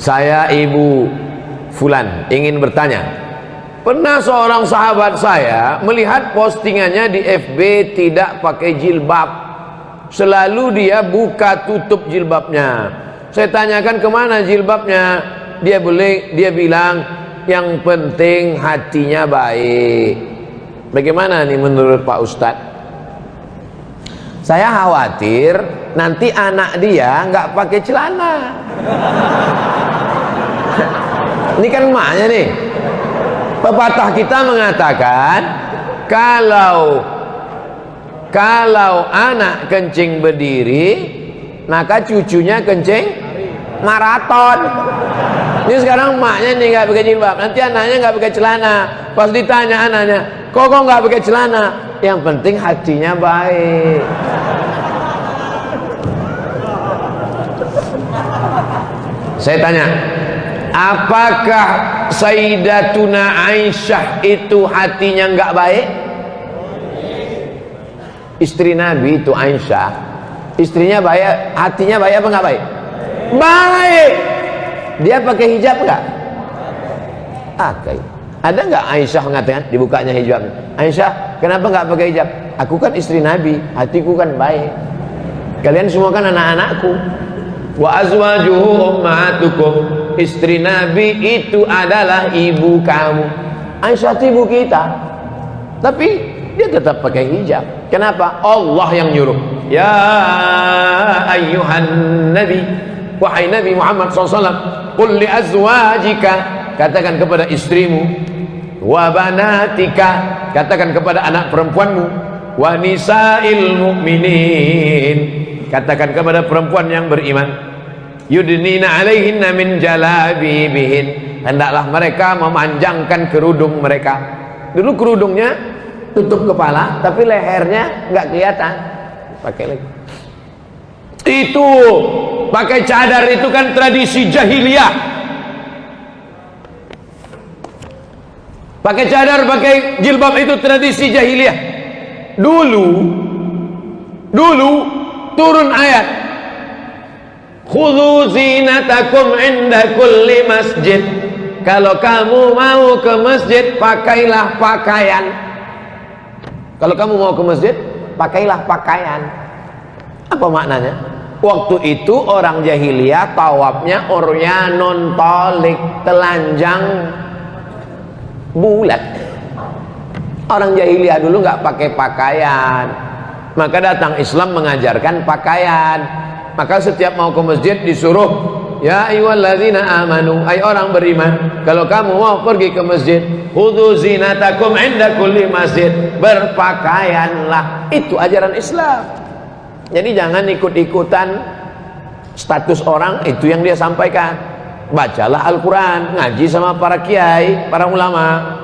Saya Ibu Fulan ingin bertanya, pernah seorang sahabat saya melihat postingannya di FB tidak pakai jilbab, selalu dia buka tutup jilbabnya. Saya tanyakan kemana jilbabnya, dia bilang yang penting hatinya baik. Bagaimana nih menurut Pak Ustadz? Saya khawatir nanti anak dia nggak pakai celana. Ini kan emaknya nih. Pepatah kita mengatakan kalau anak kencing berdiri, maka cucunya kencing maraton. Ini sekarang emaknya nih nggak pakai jilbab, nanti anaknya nggak pakai celana. Pas ditanya anaknya, kok nggak pakai celana? Yang penting hatinya baik. Saya tanya, apakah Sayyidatuna Aisyah itu hatinya nggak baik? Istri Nabi itu Aisyah, istrinya baik, hatinya baik apa nggak baik? Baik. Dia pakai hijab nggak? Pakai. Ada nggak Aisyah mengatakan dibukanya hijab? Aisyah, kenapa nggak pakai hijab? Aku kan istri Nabi, hatiku kan baik. Kalian semua kan anak-anakku. Wa azwajuhu ummahatukum. Istri Nabi itu adalah ibu kamu. Aisyah itu ibu kita, tapi dia tetap pakai hijab. Kenapa? Allah yang nyuruh. Ya ayyuhan nabi, wahai Nabi Muhammad SAW, qul li azwajika, katakan kepada istrimu, wa banatika, katakan kepada anak perempuanmu, wa nisa'il mu'minin, katakan kepada perempuan yang beriman, yudnina alaihinna min jalabibihin, hendaklah mereka memanjangkan kerudung mereka. Dulu kerudungnya tutup kepala, tapi lehernya nggak kelihatan, pakai lagi. Itu pakai cadar itu kan tradisi jahiliyah. Pakai cadar, pakai jilbab itu tradisi jahiliyah. Dulu turun ayat, khudhu zinatakum inda kulli masjid. Kalau kamu mau ke masjid, pakailah pakaian. Kalau kamu mau ke masjid, pakailah pakaian. Apa maknanya? Waktu itu orang jahiliyah tawafnya uryanun tolik, telanjang bulat. Orang jahiliyah dulu nggak pakai pakaian. Maka datang Islam mengajarkan pakaian. Maka setiap mau ke masjid disuruh, ya ayyuhalladzina amanu, ay orang beriman, kalau kamu mau pergi ke masjid, khudhu zinatakum inda kulli masjid, berpakaianlah. Itu ajaran Islam. Jadi jangan ikut-ikutan status orang, itu yang dia sampaikan. Bacalah Al-Quran, ngaji sama para kiai, para ulama.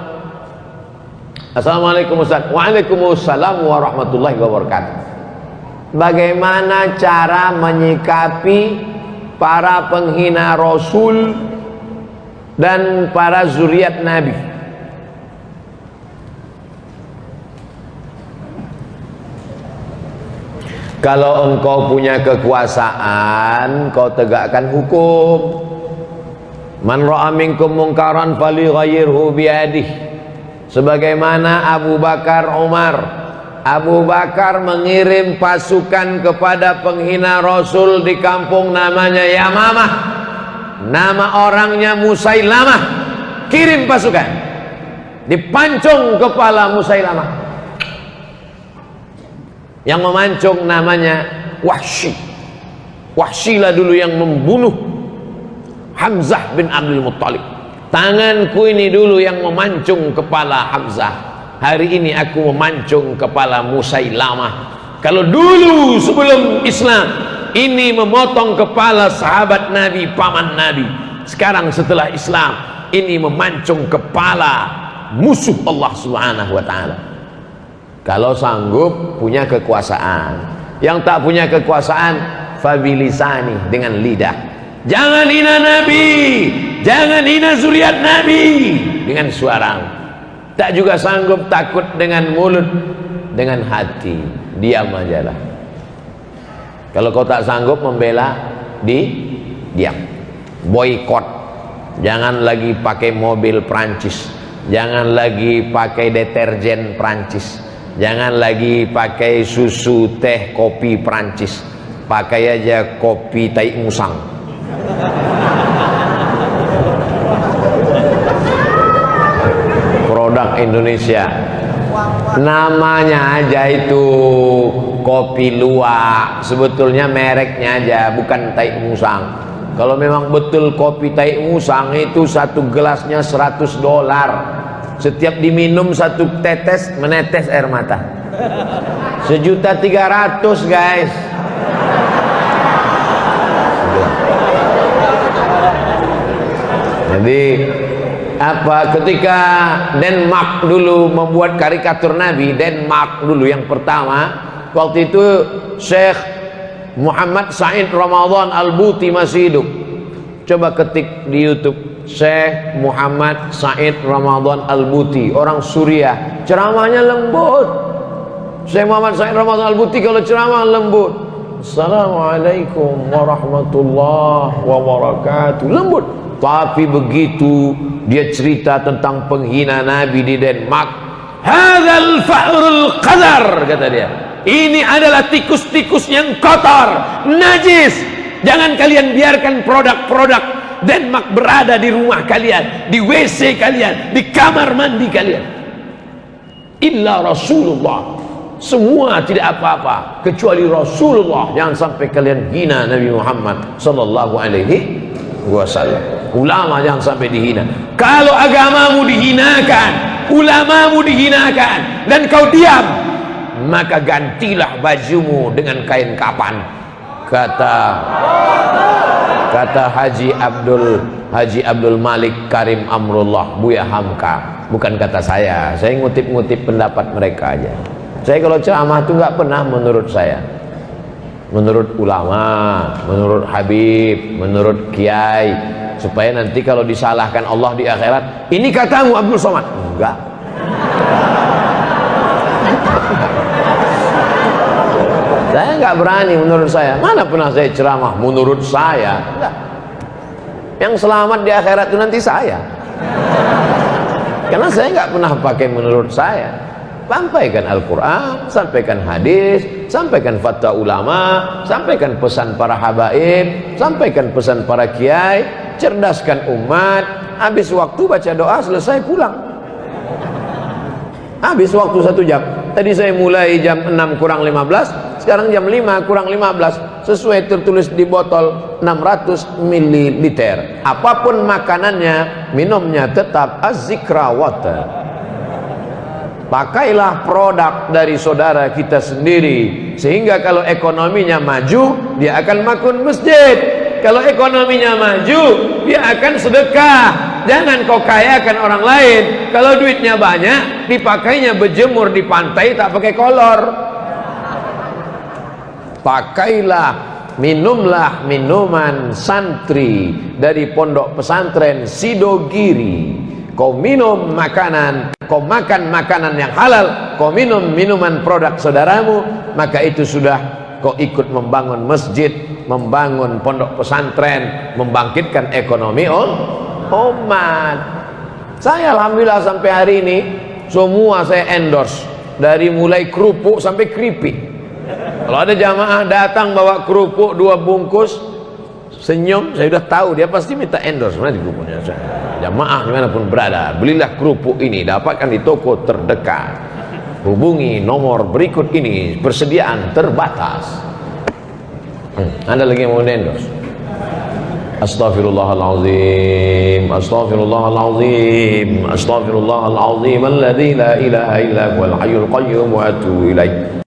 Assalamualaikum Ustaz. Waalaikumsalam warahmatullahi wabarakatuh. Bagaimana cara menyikapi para penghina Rasul dan para zuriat Nabi? Kalau engkau punya kekuasaan, kau tegakkan hukum. Man ra'a minkum munkaran falyughayyirhu biyadihi. Sebagaimana Abu Bakar Umar, Abu Bakar mengirim pasukan kepada penghina Rasul di kampung namanya Yamamah. Nama orangnya Musailamah. Kirim pasukan, dipancung kepala Musailamah. Yang memancung namanya Wahsy. Wahsyilah dulu yang membunuh Hamzah bin Abdul Muttalib. Tanganku ini dulu yang memancung kepala Hamzah. Hari ini aku memancung kepala Musailamah. Kalau dulu sebelum Islam ini memotong kepala sahabat Nabi, paman Nabi. Sekarang setelah Islam ini memancung kepala musuh Allah Subhanahu wa taala. Kalau sanggup punya kekuasaan. Yang tak punya kekuasaan, fabilisani, dengan lidah. Jangan hina Nabi, jangan hina zuriat Nabi dengan suara. Tak juga sanggup, takut dengan mulut, dengan hati diam aja lah. Kalau kau tak sanggup membela, diam. boykot. Jangan lagi pakai mobil Prancis, jangan lagi pakai deterjen Prancis, jangan lagi pakai susu, teh, kopi Prancis, pakai aja kopi tai musang. Produk Indonesia, namanya aja itu kopi luwak, sebetulnya mereknya aja, bukan tai musang. Kalau memang betul kopi tai musang itu satu gelasnya $100, setiap diminum satu tetes menetes air mata. 1.300.000 guys. Jadi apa, ketika Denmark dulu membuat karikatur Nabi, Denmark dulu yang pertama, waktu itu Syekh Muhammad Said Ramadan Al-Buti masih hidup. Coba ketik di YouTube Syekh Muhammad Said Ramadan Al-Buti, orang Suriah, ceramahnya lembut. Syekh Muhammad Said Ramadan Al-Buti kalau ceramah lembut. Assalamualaikum warahmatullahi wabarakatuh, lembut. Tapi begitu dia cerita tentang penghina Nabi di Denmark, hadzal fa'rul qadar, kata dia, ini adalah tikus-tikus yang kotor, najis. Jangan kalian biarkan produk-produk Denmark berada di rumah kalian, di WC kalian, di kamar mandi kalian. Illa Rasulullah, semua tidak apa-apa kecuali Rasulullah. Jangan sampai kalian hina Nabi Muhammad sallallahu alaihi wasallam. Ulama jangan sampai dihina. Kalau agamamu dihinakan, ulamamu dihinakan, dan kau diam, maka gantilah bajumu dengan kain kapan. Kata Haji Abdul Malik Karim Amrullah, Buya Hamka, bukan kata saya ngutip-ngutip pendapat mereka aja. Saya kalau ceramah itu nggak pernah menurut saya, menurut ulama, menurut Habib, menurut Kiai, supaya nanti kalau disalahkan Allah di akhirat, ini katamu Abdul Somad, enggak. Saya nggak berani menurut saya. Mana pernah saya ceramah menurut saya? Enggak. Yang selamat di akhirat itu nanti saya. Karena saya nggak pernah pakai menurut saya. Sampaikan Al-Quran, sampaikan hadis, sampaikan fatwa ulama, sampaikan pesan para habaib, sampaikan pesan para kiai, cerdaskan umat. Habis waktu baca doa, selesai pulang. Habis waktu 1 jam. Tadi saya mulai jam 6 kurang 15, sekarang jam 5 kurang 15, sesuai tertulis di botol 600 ml. Apapun makanannya, minumnya tetap az-zikra water. Pakailah produk dari saudara kita sendiri, sehingga kalau ekonominya maju, dia akan makun masjid. Kalau ekonominya maju, dia akan sedekah. Jangan kau kayakan orang lain. Kalau duitnya banyak, dipakainya berjemur di pantai, tak pakai kolor. Pakailah, minumlah minuman santri dari pondok pesantren Sidogiri. Kau minum makanan, kau makan makanan yang halal, kau minum minuman produk saudaramu, maka itu sudah kau ikut membangun masjid, membangun pondok pesantren, membangkitkan ekonomi umat. Saya alhamdulillah sampai hari ini semua saya endorse, dari mulai kerupuk sampai keripik. Kalau ada jamaah datang bawa kerupuk 2 bungkus, senyum, saya sudah tahu dia pasti minta endorse. Mana di kerupuknya? Jamaah dimanapun berada, belilah kerupuk ini, dapatkan di toko terdekat, hubungi nomor berikut ini, persediaan terbatas. Ada lagi yang mau endorse? Astaghfirullahalazim, astaghfirullahalazim, astaghfirullahalazim, alladzi la ilaha illa huwal hayyul qayyum wa atubu ilaih.